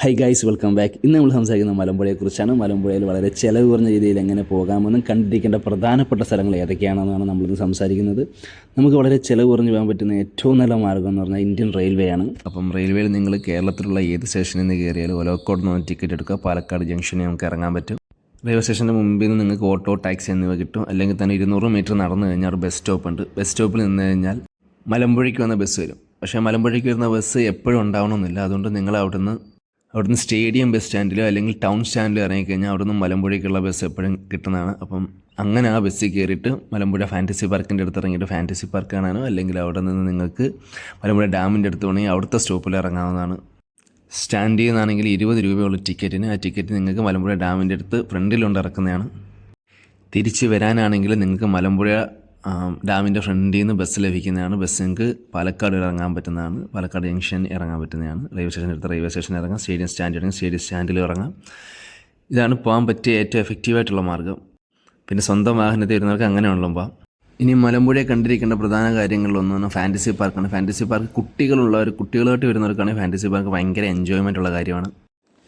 High guys, welcome back. ഇന്ന് നമ്മൾ സംസാരിക്കുന്ന മലമ്പുഴയെക്കുറിച്ചാണ്. മലമ്പുഴയിൽ വളരെ ചിലവ് കുറഞ്ഞ രീതിയിൽ എങ്ങനെ പോകാമെന്നും കണ്ടിരിക്കേണ്ട പ്രധാനപ്പെട്ട സ്ഥലങ്ങൾ ഏതൊക്കെയാണെന്നാണ് നമ്മളിന്ന് സംസാരിക്കുന്നത്. നമുക്ക് വളരെ ചിലവ് കുറഞ്ഞ് പോകാൻ പറ്റുന്ന ഏറ്റവും നല്ല മാർഗ്ഗം എന്ന് പറഞ്ഞാൽ ഇന്ത്യൻ റെയിൽവേ ആണ്. അപ്പം റെയിൽവേയിൽ നിങ്ങൾ കേരളത്തിലുള്ള ഏത് സ്റ്റേഷനിൽ നിന്ന് കയറിയാലും ഒലവക്കോട് നിന്ന് ടിക്കറ്റ് എടുക്കുക, പാലക്കാട് ജംഗ്ഷനിൽ നമുക്ക് ഇറങ്ങാൻ പറ്റും. റെയിൽവേ സ്റ്റേഷൻ്റെ മുമ്പിൽ നിന്ന് നിങ്ങൾക്ക് ഓട്ടോ, ടാക്സി എന്നിവ കിട്ടും. അല്ലെങ്കിൽ തന്നെ 200 മീറ്റർ നടന്നു കഴിഞ്ഞാൽ ഒരു ബസ് സ്റ്റോപ്പ് ഉണ്ട്. ബസ് സ്റ്റോപ്പിൽ നിന്ന് കഴിഞ്ഞാൽ മലമ്പുഴയ്ക്ക് വന്ന ബസ് വരും. പക്ഷേ മലമ്പുഴയ്ക്ക് വരുന്ന ബസ് എപ്പോഴും ഉണ്ടാവണമെന്നില്ല. അതുകൊണ്ട് നിങ്ങൾ അവിടുന്ന് സ്റ്റേഡിയം ബസ് സ്റ്റാൻഡിലോ അല്ലെങ്കിൽ ടൗൺ സ്റ്റാൻഡിലോ ഇറങ്ങിക്കഴിഞ്ഞാൽ അവിടുന്ന് മലമ്പുഴയ്ക്കുള്ള ബസ് എപ്പോഴും കിട്ടുന്നതാണ്. അപ്പം അങ്ങനെ ആ ബസ്സിൽ കയറിയിട്ട് മലമ്പുഴ ഫാൻറ്റസി പാർക്കിൻ്റെ അടുത്ത് ഇറങ്ങിയിട്ട് ഫാൻറ്റസി പാർക്ക് കാണാനോ അല്ലെങ്കിൽ അവിടെ നിന്ന് നിങ്ങൾക്ക് മലമ്പുഴ ഡാമിൻ്റെ അടുത്ത് വേണമെങ്കിൽ അവിടുത്തെ സ്റ്റോപ്പിൽ ഇറങ്ങാവുന്നതാണ്. സ്റ്റാൻഡിൽ നിന്നാണെങ്കിൽ 20 രൂപയുള്ള ടിക്കറ്റിന്. ആ ടിക്കറ്റ് നിങ്ങൾക്ക് മലമ്പുഴ ഡാമിൻ്റെ അടുത്ത് ഫ്രണ്ടിലുണ്ട് ഇറക്കുന്നതാണ്. തിരിച്ച് വരാനാണെങ്കിൽ നിങ്ങൾക്ക് മലമ്പുഴ ഡാമിൻ്റെ ഫ്രണ്ടിൽ നിന്ന് ബസ് ലഭിക്കുന്നതാണ്. ബസ് നിങ്ങൾക്ക് പാലക്കാട് ഇറങ്ങാൻ പറ്റുന്നതാണ്. പാലക്കാട് ജംഗ്ഷൻ ഇറങ്ങാൻ പറ്റുന്നതാണ്. റെയിൽവേ സ്റ്റേഷൻ എടുത്ത് റെയിൽവേ സ്റ്റേഷനിൽ ഇറങ്ങാം. സ്റ്റേഡിയം സ്റ്റാൻഡ് ഇറങ്ങി സ്റ്റേഡിയം സ്റ്റാൻഡിൽ ഇറങ്ങാം. ഇതാണ് പോകാൻ പറ്റിയ ഏറ്റവും എഫക്റ്റീവായിട്ടുള്ള മാർഗ്ഗം. പിന്നെ സ്വന്തം വാഹനത്തിൽ വരുന്നവർക്ക് അങ്ങനെയുള്ള പോകാം. ഇനി മലമ്പുഴയെ കണ്ടിരിക്കേണ്ട പ്രധാന കാര്യങ്ങളിലൊന്നാണ് ഫാൻറ്റസി പാർക്കാണ്. ഫാൻറ്റസി പാർക്ക് കുട്ടികളായിട്ട് വരുന്നവർക്കാണെങ്കിൽ ഫാൻറ്റസി പാർക്ക് ഭയങ്കര എൻജോയ്മെൻ്റ് ഉള്ള കാര്യമാണ്.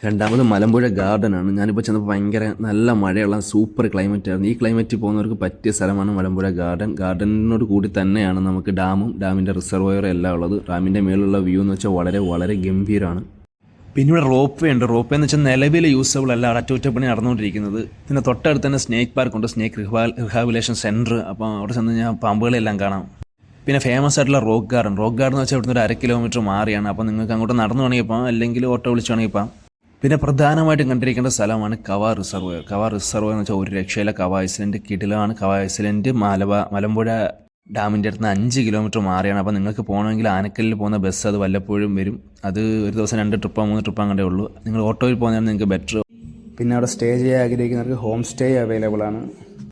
രണ്ടാമത് മലമ്പുഴ ഗാർഡനാണ്. ഞാനിപ്പോൾ ചെന്നപ്പോൾ ഭയങ്കര നല്ല മഴയുള്ള സൂപ്പർ ക്ലൈമറ്റ് ആയിരുന്നു. ഈ ക്ലൈമറ്റിൽ പോകുന്നവർക്ക് പറ്റിയ സ്ഥലമാണ് മലമ്പുഴ ഗാർഡൻ. ഗാർഡനോട് കൂടി തന്നെയാണ് നമുക്ക് ഡാമിൻ്റെ റിസർവോയറും എല്ലാം ഉള്ളത്. ഡാമിൻ്റെ മേലുള്ള വ്യൂ എന്ന് വെച്ചാൽ വളരെ വളരെ ഗംഭീരമാണ്. പിന്നെ ഇവിടെ റോപ്പ് വേ ഉണ്ട്. റോപ്പ് വേ എന്ന് വെച്ചാൽ നിലവിൽ യൂസബിൾ അല്ല, അറ്റകുറ്റപ്പണി നടന്നുകൊണ്ടിരിക്കുന്നത്. പിന്നെ തൊട്ടടുത്ത് തന്നെ സ്നേക്ക് പാർക്കുണ്ട്, സ്നേക്ക് റിഹാബിലേഷൻ സെൻറ്റർ. അപ്പോൾ അവിടെ ചെന്ന് കഴിഞ്ഞാൽ പാമ്പുകളെല്ലാം കാണാം. പിന്നെ ഫേമസ് ആയിട്ടുള്ള റോക്ക് ഗാർഡൻ എന്ന് വെച്ചാൽ ഇവിടുന്ന് ഒരു 1/2 കിലോമീറ്റർ മാറിയാണ്. അപ്പോൾ നിങ്ങൾക്ക് അങ്ങോട്ട് നടന്നു വേണമെങ്കിൽ പോകാം, അല്ലെങ്കിൽ ഓട്ടോ വിളിച്ച് വേണമെങ്കിൽ പോകാം. പിന്നെ പ്രധാനമായിട്ടും കണ്ടിരിക്കേണ്ട സ്ഥലമാണ് കവാ റിസർവോയർ. എന്ന് വെച്ചാൽ ഒരു രക്ഷയില്ല. കവാ ഐസ്ലൻഡ് കിടിലമാണ്. കവാ ഐസ്ലൻഡ് മലമ്പുഴ ഡാമിൻ്റെ അടുത്ത് 5 കിലോമീറ്റർ മാറിയാണ്. അപ്പോൾ നിങ്ങൾക്ക് പോകണമെങ്കിൽ ആനക്കല്ലിൽ പോകുന്ന ബസ് അത് വല്ലപ്പോഴും വരും. അത് ഒരു ദിവസം 2 ട്രിപ്പോ 3 ട്രിപ്പോ അങ്ങോട്ടേ ഉള്ളൂ. നിങ്ങൾ ഓട്ടോയിൽ പോകുന്നതാണ് നിങ്ങൾക്ക് ബെറ്റർ. പിന്നെ അവിടെ സ്റ്റേ ചെയ്യാൻ ആഗ്രഹിക്കുന്നവർക്ക് ഹോം സ്റ്റേ അവൈലബിൾ ആണ്.